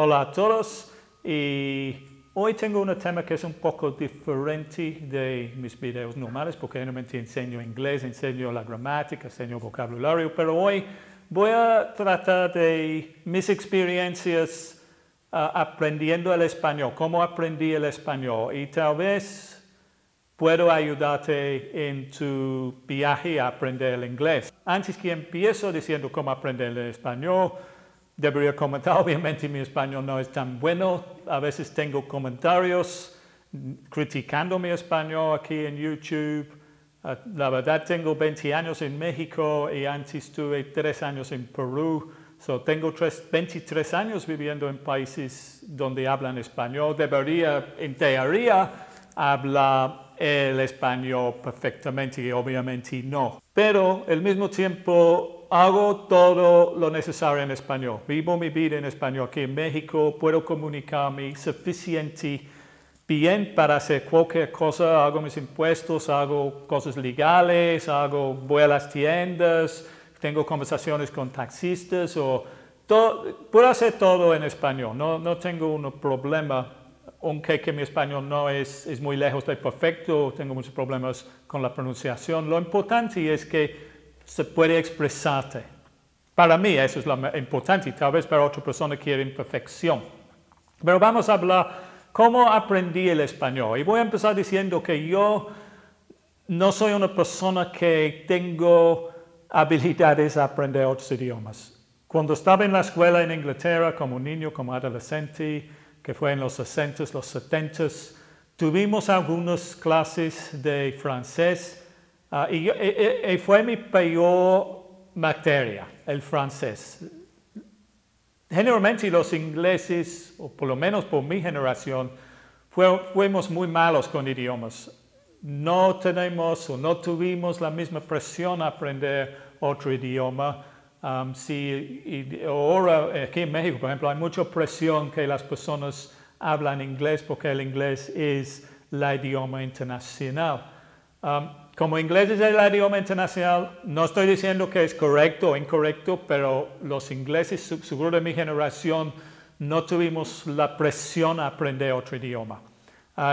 Hola a todos y hoy tengo un tema que es un poco diferente de mis videos normales porque generalmente enseño inglés, enseño la gramática, enseño vocabulario, pero hoy voy a tratar de mis experiencias aprendiendo el español, cómo aprendí el español y tal vez puedo ayudarte en tu viaje a aprender el inglés. Antes que empiezo diciendo cómo aprender el español, debería comentar, obviamente mi español no es tan bueno, a veces tengo comentarios criticando mi español aquí en YouTube. La verdad tengo 20 años en México y antes tuve 3 años en Perú. Tengo 23 años viviendo en países donde hablan español. Debería, en teoría, hablar el español perfectamente y obviamente no. Pero al mismo tiempo hago todo lo necesario en español. Vivo mi vida en español aquí en México. Puedo comunicarme suficiente bien para hacer cualquier cosa. Hago mis impuestos, hago cosas legales, voy a las tiendas, tengo conversaciones con taxistas. Puedo hacer todo en español. No tengo un problema. Aunque mi español no es muy lejos de perfecto, tengo muchos problemas con la pronunciación. Lo importante es que se puede expresarte. Para mí eso es lo importante, tal vez para otra persona quieren perfección. Pero vamos a hablar cómo aprendí el español. Y voy a empezar diciendo que yo no soy una persona que tengo habilidades a aprender otros idiomas. Cuando estaba en la escuela en Inglaterra como niño, como adolescente, que fue en los 60s, los 70s, tuvimos algunas clases de francés y fue mi peor materia, el francés. Generalmente los ingleses, o por lo menos por mi generación, fuimos muy malos con idiomas. No tuvimos la misma presión a aprender otro idioma. Ahora aquí en México, por ejemplo, hay mucha presión que las personas hablan inglés porque el inglés es el idioma internacional. Como inglés es el idioma internacional, no estoy diciendo que es correcto o incorrecto, pero los ingleses, seguro de mi generación, no tuvimos la presión a aprender otro idioma.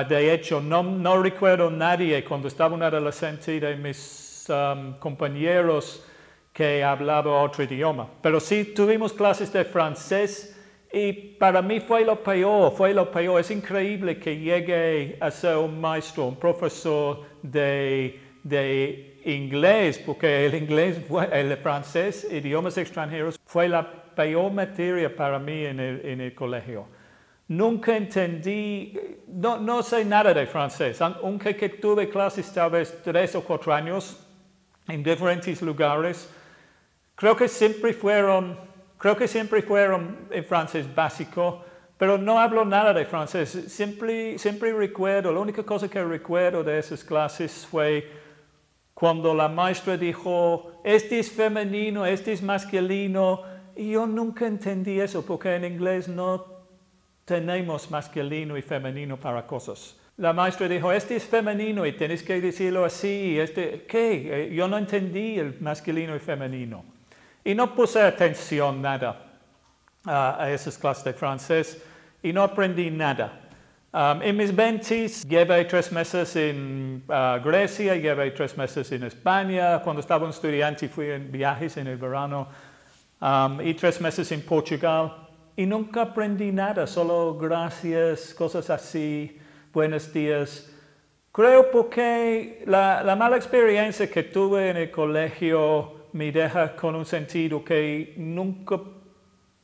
De hecho, no recuerdo a nadie cuando estaba un adolescente de mis compañeros que hablaba otro idioma. Pero sí tuvimos clases de francés y para mí fue lo peor. Es increíble que llegue a ser un maestro, un profesor de inglés, porque el francés, idiomas extranjeros, fue la peor materia para mí en el colegio. Nunca entendí, no sé nada de francés, aunque que tuve clases tal vez 3 o 4 años en diferentes lugares. Creo que siempre fueron en francés básico, pero no hablo nada de francés. Siempre recuerdo, la única cosa que recuerdo de esas clases fue cuando la maestra dijo, este es femenino, este es masculino, y yo nunca entendí eso, porque en inglés no tenemos masculino y femenino para cosas. La maestra dijo, este es femenino y tienes que decirlo así, ¿qué? Yo no entendí el masculino y femenino. Y no puse atención nada a esas clases de francés y no aprendí nada. En mis 20s llevé 3 meses en Grecia, llevé 3 meses en España. Cuando estaba un estudiante fui en viajes en el verano y 3 meses en Portugal. Y nunca aprendí nada, solo gracias, cosas así, buenos días. Creo porque la mala experiencia que tuve en el colegio me deja con un sentido que nunca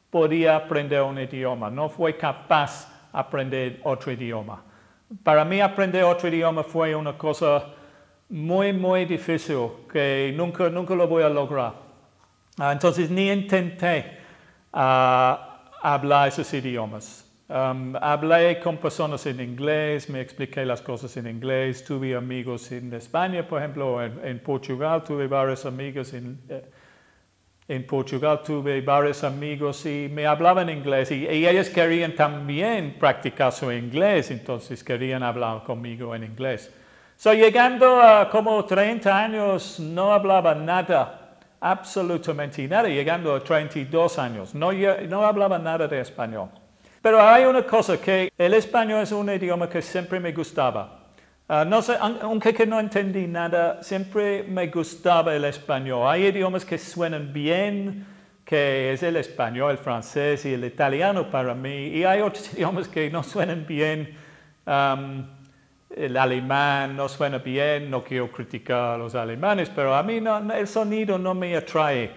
podía aprender un idioma, no fui capaz de aprender otro idioma. Para mí aprender otro idioma fue una cosa muy, muy difícil que nunca lo voy a lograr. Entonces ni intenté hablar esos idiomas. Hablé con personas en inglés, me expliqué las cosas en inglés, tuve amigos en España, por ejemplo, en Portugal, tuve varios amigos en Portugal, tuve varios amigos y me hablaban inglés y ellos querían también practicar su inglés, entonces querían hablar conmigo en inglés. Llegando a como 30 años no hablaba nada, absolutamente nada, llegando a 32 años, no hablaba nada de español. Pero hay una cosa, que el español es un idioma que siempre me gustaba. No sé, aunque que no entendí nada, siempre me gustaba el español. Hay idiomas que suenan bien, que es el español, el francés y el italiano para mí. Y hay otros idiomas que no suenan bien. El alemán no suena bien, no quiero criticar a los alemanes, pero a mí el sonido no me atrae.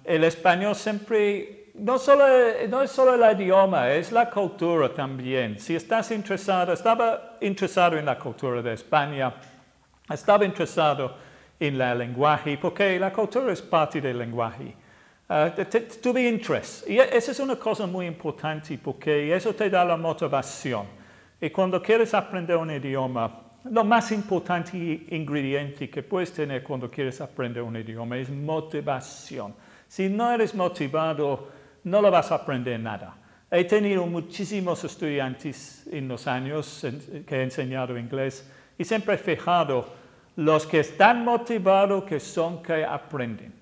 El español siempre... No es solo el idioma, es la cultura también. Si estás interesado, estaba interesado en la cultura de España, estaba interesado en el lenguaje, porque la cultura es parte del lenguaje. Tuve interés, y esa es una cosa muy importante, porque eso te da la motivación. Y cuando quieres aprender un idioma, lo más importante ingrediente que puedes tener cuando quieres aprender un idioma es motivación. Si no eres motivado, no lo vas a aprender nada. He tenido muchísimos estudiantes en los años que he enseñado inglés y siempre he fijado los que están motivados que son que aprenden.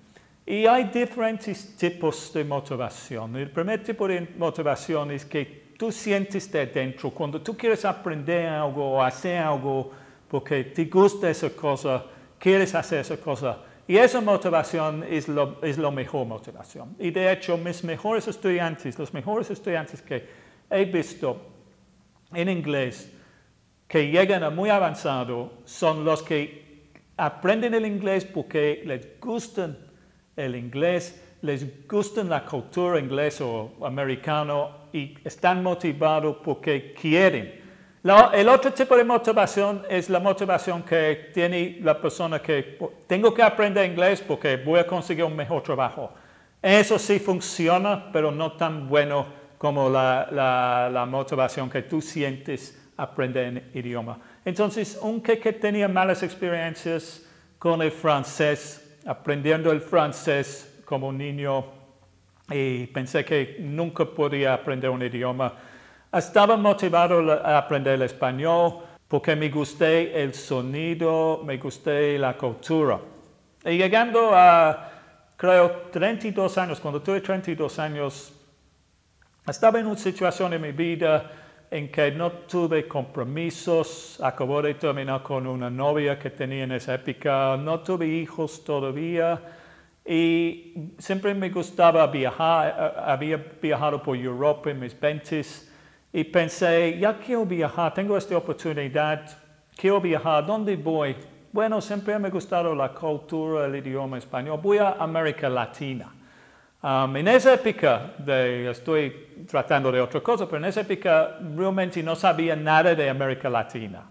Y hay diferentes tipos de motivación. El primer tipo de motivación es que tú sientes de dentro cuando tú quieres aprender algo o hacer algo porque te gusta esa cosa, quieres hacer esa cosa. Y esa motivación es la mejor motivación. Y de hecho, los mejores estudiantes que he visto en inglés, que llegan a muy avanzado, son los que aprenden el inglés porque les gusta el inglés, les gusta la cultura inglesa o americana y están motivados porque quieren. El otro tipo de motivación es la motivación que tiene la persona que tengo que aprender inglés porque voy a conseguir un mejor trabajo. Eso sí funciona, pero no tan bueno como la motivación que tú sientes aprender el idioma. Entonces, aunque tenía malas experiencias con el francés, aprendiendo el francés como niño, y pensé que nunca podía aprender un idioma, estaba motivado a aprender el español porque me gusté el sonido, me gusté la cultura. Y llegando a, creo, 32 años, cuando tuve 32 años, estaba en una situación en mi vida en que no tuve compromisos, acabo de terminar con una novia que tenía en esa época, no tuve hijos todavía y siempre me gustaba viajar, había viajado por Europa en mis 20s. Y pensé, ya quiero viajar, tengo esta oportunidad, quiero viajar, ¿dónde voy? Bueno, siempre me ha gustado la cultura, el idioma español, voy a América Latina. En esa época, estoy tratando de otra cosa, pero en esa época realmente no sabía nada de América Latina.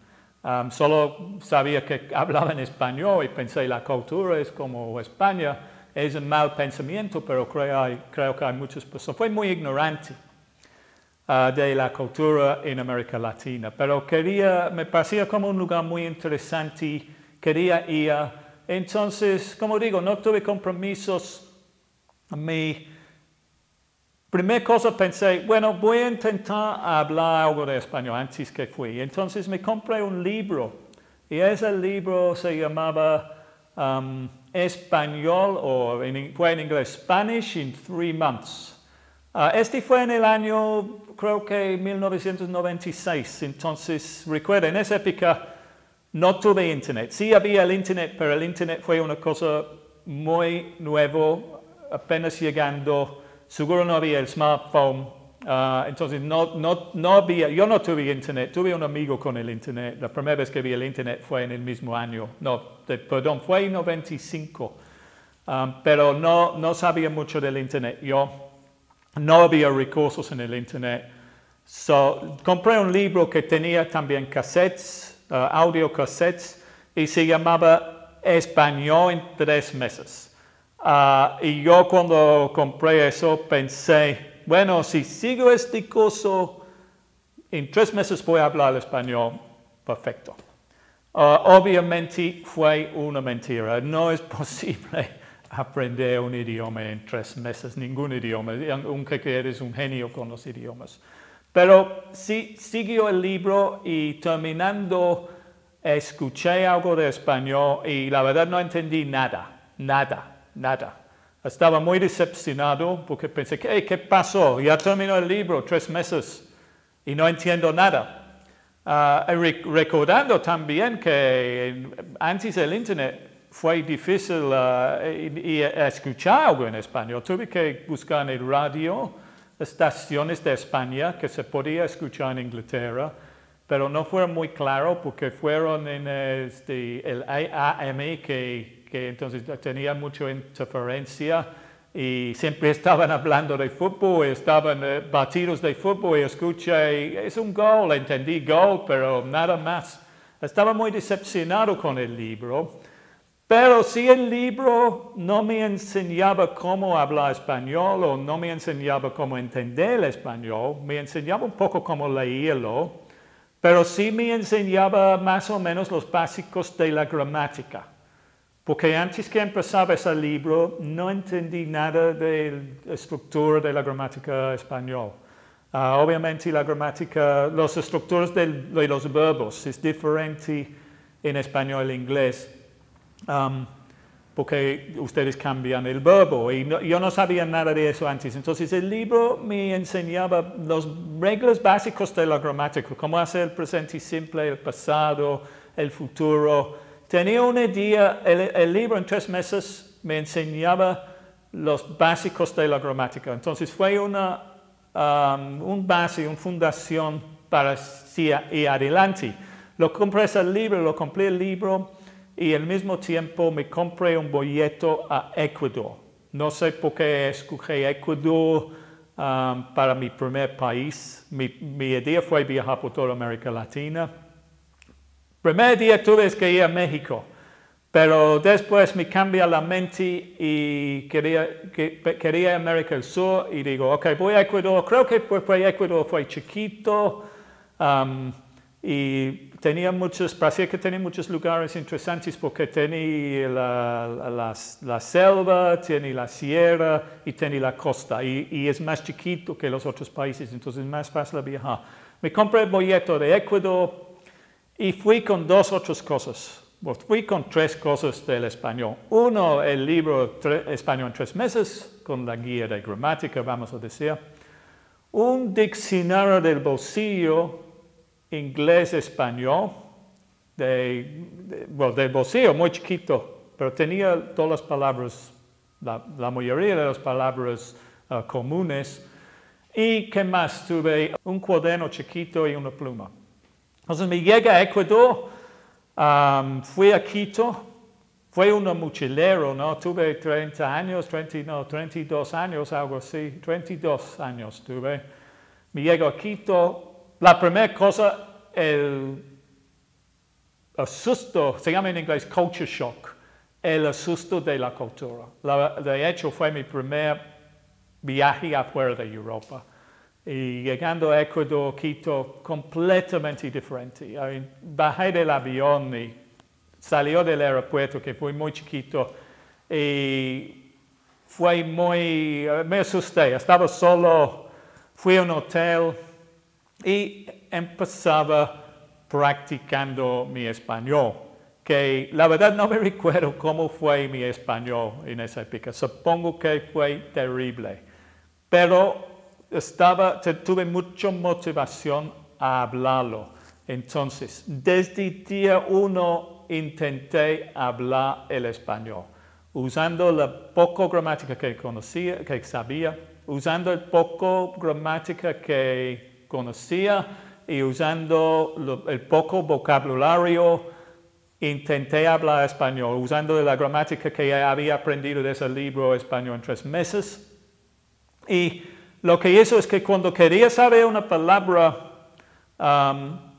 Solo sabía que hablaban español y pensé, la cultura es como España, es un mal pensamiento, pero creo que hay muchas personas, fue muy ignorante de la cultura en América Latina, pero me parecía como un lugar muy interesante, quería ir. Entonces, como digo, no tuve compromisos. Mi primera cosa pensé, bueno, voy a intentar hablar algo de español antes que fui. Entonces me compré un libro y ese libro se llamaba Español, o fue en inglés, Spanish in 3 months. Este fue en el año, creo que 1996, entonces recuerda, en esa época no tuve internet. Sí había el internet, pero el internet fue una cosa muy nueva, apenas llegando, seguro no había el smartphone, entonces no había, yo no tuve internet, tuve un amigo con el internet, la primera vez que vi el internet fue en el mismo año, perdón, fue en 95, pero no sabía mucho del internet yo. No había recursos en el internet. Compré un libro que tenía también cassettes, audio cassettes, y se llamaba Español en 3 meses. Y yo cuando compré eso pensé, bueno, si sigo este curso, en 3 meses voy a hablar español perfecto. Obviamente fue una mentira, no es posible aprender un idioma en 3 meses, ningún idioma, aunque eres un genio con los idiomas. Pero sí, siguió el libro y terminando escuché algo de español y la verdad no entendí nada. Estaba muy decepcionado porque pensé, ¿qué pasó? Ya terminó el libro, 3 meses, y no entiendo nada. Recordando también que antes del Internet fue difícil escuchar algo en español. Tuve que buscar en el radio estaciones de España que se podía escuchar en Inglaterra, pero no fue muy claro porque fueron en el AM que entonces tenía mucha interferencia y siempre estaban hablando de fútbol, estaban batidos de fútbol y escuché, es un gol, entendí gol, pero nada más. Estaba muy decepcionado con el libro, pero si el libro no me enseñaba cómo hablar español o no me enseñaba cómo entender el español, me enseñaba un poco cómo leerlo, pero sí me enseñaba más o menos los básicos de la gramática. Porque antes que empezaba ese libro no entendí nada de la estructura de la gramática española. Obviamente la gramática, las estructuras de los verbos es diferente en español e inglés. Porque ustedes cambian el verbo y yo no sabía nada de eso antes. Entonces el libro me enseñaba las reglas básicas de la gramática, cómo hacer el presente simple, el pasado, el futuro. Tenía una idea, el libro en 3 meses me enseñaba los básicos de la gramática. Entonces fue una fundación para ir adelante. Compré el libro y al mismo tiempo me compré un boleto a Ecuador. No sé por qué escogí Ecuador para mi primer país. Mi idea fue viajar por toda América Latina. Primer día tuve que ir a México, pero después me cambié la mente y quería América del Sur y digo, ok, voy a Ecuador. Creo que Ecuador fue chiquito y parecía que tenía muchos lugares interesantes porque tenía la selva, tenía la sierra y tenía la costa y es más chiquito que los otros países, entonces es más fácil viajar. Me compré el boleto de Ecuador. Y fui con 2 otras cosas. Fui con 3 cosas del español. Uno, el libro Español en 3 meses, con la guía de gramática, vamos a decir. Un diccionario del bolsillo, inglés-español, del bolsillo, muy chiquito, pero tenía todas las palabras, la mayoría de las palabras comunes. ¿Y qué más? Tuve un cuaderno chiquito y una pluma. Entonces me llegué a Ecuador, fui a Quito, fue un mochilero, ¿no? Tuve 32 años, algo así, 32 años tuve. Me llego a Quito, la primera cosa, el asusto, se llama en inglés culture shock, el asusto de la cultura. De hecho, fue mi primer viaje afuera de Europa. Y llegando a Ecuador, Quito, completamente diferente. Bajé del avión y salió del aeropuerto, que fue muy chiquito, y me asusté. Estaba solo, fui a un hotel y empezaba practicando mi español, que la verdad no me recuerdo cómo fue mi español en esa época. Supongo que fue terrible, pero tuve mucha motivación a hablarlo. Entonces, desde el día 1 intenté hablar el español, usando la poca gramática que conocía, que sabía, usando el poco gramática que conocía y usando el poco vocabulario. Intenté hablar español, usando la gramática que había aprendido de ese libro Español en 3 meses. Y lo que hizo es que cuando quería saber una palabra,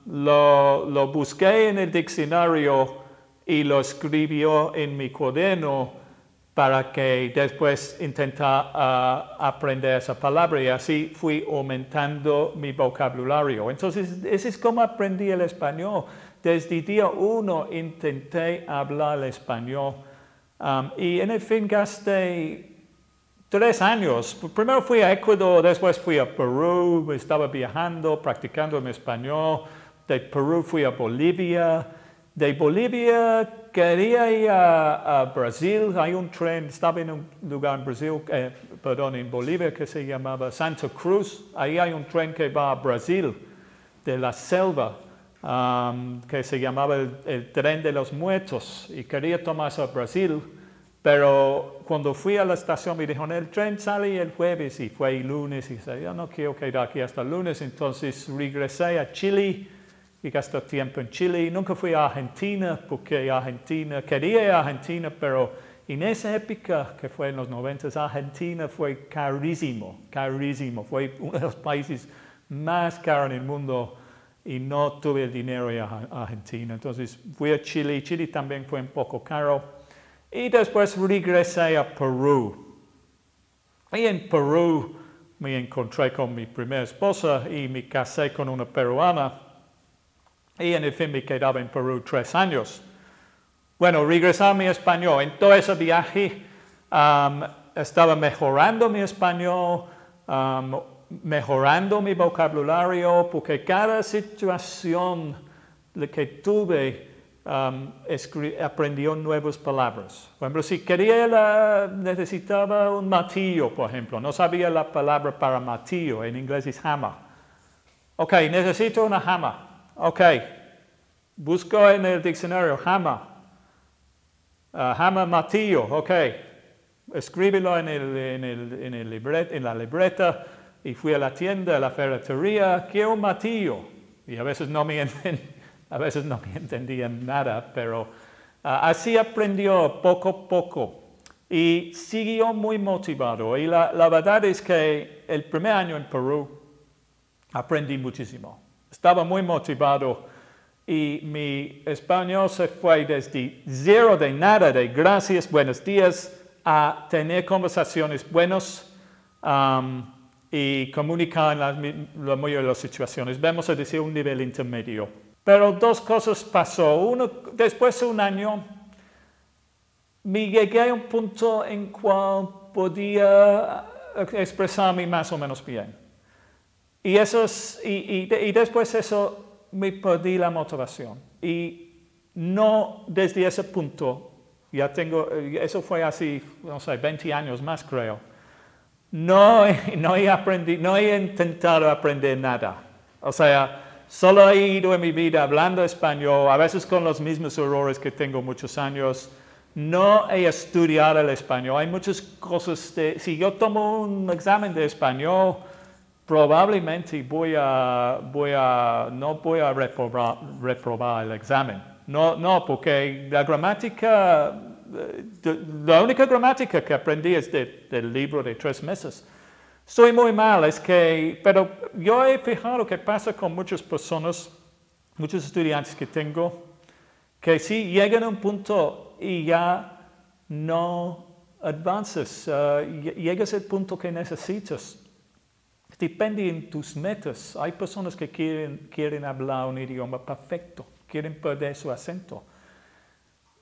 lo busqué en el diccionario y lo escribió en mi cuaderno para que después intentara aprender esa palabra y así fui aumentando mi vocabulario. Entonces, ese es como aprendí el español. Desde el día 1 intenté hablar el español y en el fin gasté 3 años. Primero fui a Ecuador, después fui a Perú, estaba viajando, practicando mi español. De Perú fui a Bolivia De Bolivia quería ir a Brasil. Hay un tren, estaba en un lugar en Brasil, perdón, en Bolivia que se llamaba Santa Cruz. Ahí hay un tren que va a Brasil, de la selva, que se llamaba el tren de los muertos. Y quería tomarse a Brasil, pero cuando fui a la estación me dijeron, el tren sale el jueves y fue el lunes. Y dije, yo no quiero quedar aquí hasta el lunes. Entonces regresé a Chile. Y gasté tiempo en Chile. Nunca fui a Argentina porque quería ir a Argentina, pero en esa época, que fue en los 90, Argentina fue carísimo. Fue uno de los países más caros en el mundo y no tuve el dinero de ir a Argentina. Entonces fui a Chile. Chile también fue un poco caro. Y después regresé a Perú. Y en Perú me encontré con mi primera esposa y me casé con una peruana. Y en el fin me quedaba en Perú 3 años. Bueno, regresé a mi español. En todo ese viaje estaba mejorando mi español, mejorando mi vocabulario, porque cada situación que tuve aprendió nuevas palabras. Por ejemplo, si necesitaba un martillo, por ejemplo, no sabía la palabra para martillo, en inglés es hammer. Ok, necesito una hammer. Ok, busco en el diccionario hammer, hammer martillo, ok, escríbelo en la libreta y fui a la tienda, a la ferretería, quiero un martillo. Y a veces no me entendían nada, pero así aprendió poco a poco y siguió muy motivado. Y la verdad es que el primer año en Perú aprendí muchísimo. Estaba muy motivado y mi español se fue desde cero, de nada, de gracias, buenos días, a tener conversaciones buenas y comunicar en la mayoría de las situaciones. Vamos a decir un nivel intermedio. Pero 2 cosas pasó. Después de un año, me llegué a un punto en cual podía expresarme más o menos bien. Y después de eso me perdí la motivación. Y no desde ese punto, eso fue así, no sé, 20 años más creo. No he intentado aprender nada. O sea, solo he ido en mi vida hablando español, a veces con los mismos errores que tengo muchos años. No he estudiado el español. Hay muchas cosas si yo tomo un examen de español, probablemente no voy a reprobar el examen. No, porque la gramática, la única gramática que aprendí es del libro de 3 meses. Estoy muy mal, pero yo he fijado que pasa con muchas personas, muchos estudiantes que tengo, que sí llegan a un punto y ya no avanzas, llegas al punto que necesitas. Depende de tus metas. Hay personas que quieren hablar un idioma perfecto, quieren perder su acento.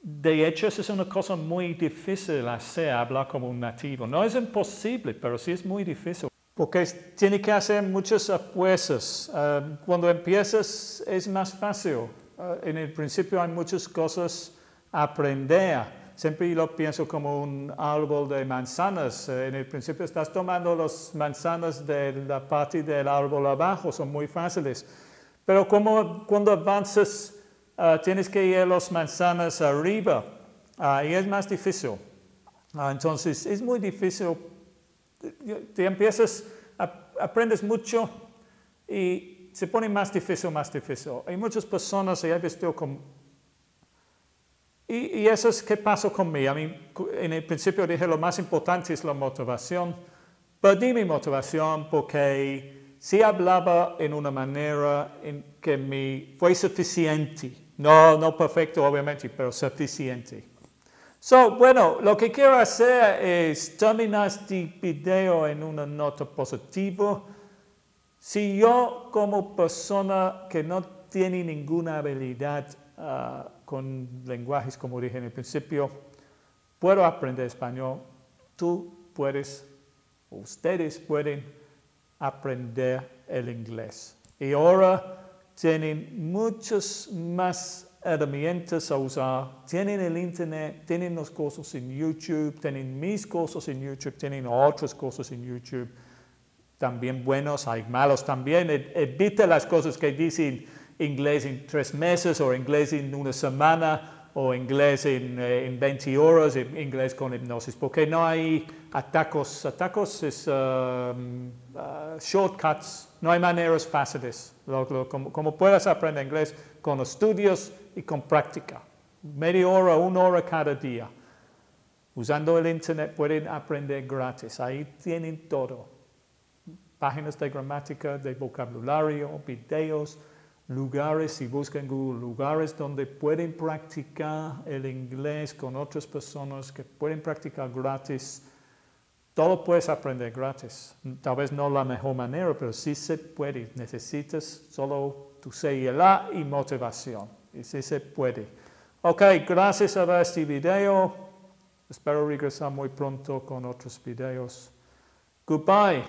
De hecho, eso es una cosa muy difícil hacer, hablar como un nativo. No es imposible, pero sí es muy difícil. Porque tiene que hacer muchas esfuerzos. Cuando empiezas es más fácil. En el principio hay muchas cosas a aprender. Siempre lo pienso como un árbol de manzanas. En el principio estás tomando las manzanas de la parte del árbol abajo, son muy fáciles. Pero cuando avanzas, tienes que ir a las manzanas arriba y es más difícil. Entonces es muy difícil. Te empiezas, aprendes mucho y se pone más difícil. Hay muchas personas, y he visto y eso es qué pasó conmigo. A mí, en el principio dije lo más importante es la motivación. Perdí mi motivación porque sí hablaba en una manera en que me fue suficiente. No perfecto, obviamente, pero suficiente. Bueno, lo que quiero hacer es terminar este video en una nota positiva. Si yo, como persona que no tiene ninguna habilidad con lenguajes, como dije en el principio, puedo aprender español, ustedes pueden aprender el inglés. Y ahora tienen muchas más herramientas a usar. Tienen el internet, tienen los cursos en YouTube, tienen mis cursos en YouTube, tienen otros cursos en YouTube. También buenos, hay malos también. Evita las cosas que dicen inglés en 3 meses o inglés en 1 semana o inglés en 20 horas, inglés con hipnosis, porque no hay atajos. Atajos es shortcuts, no hay maneras fáciles. Como puedas aprender inglés con estudios y con práctica. Media hora, 1 hora cada día. Usando el internet pueden aprender gratis, ahí tienen todo. Páginas de gramática, de vocabulario, videos, lugares, si buscan en Google, lugares donde pueden practicar el inglés con otras personas que pueden practicar gratis. Todo puedes aprender gratis. Tal vez no la mejor manera, pero sí se puede. Necesitas solo tu CLA y motivación. Y sí se puede. Ok, gracias a ver este video. Espero regresar muy pronto con otros videos. Goodbye.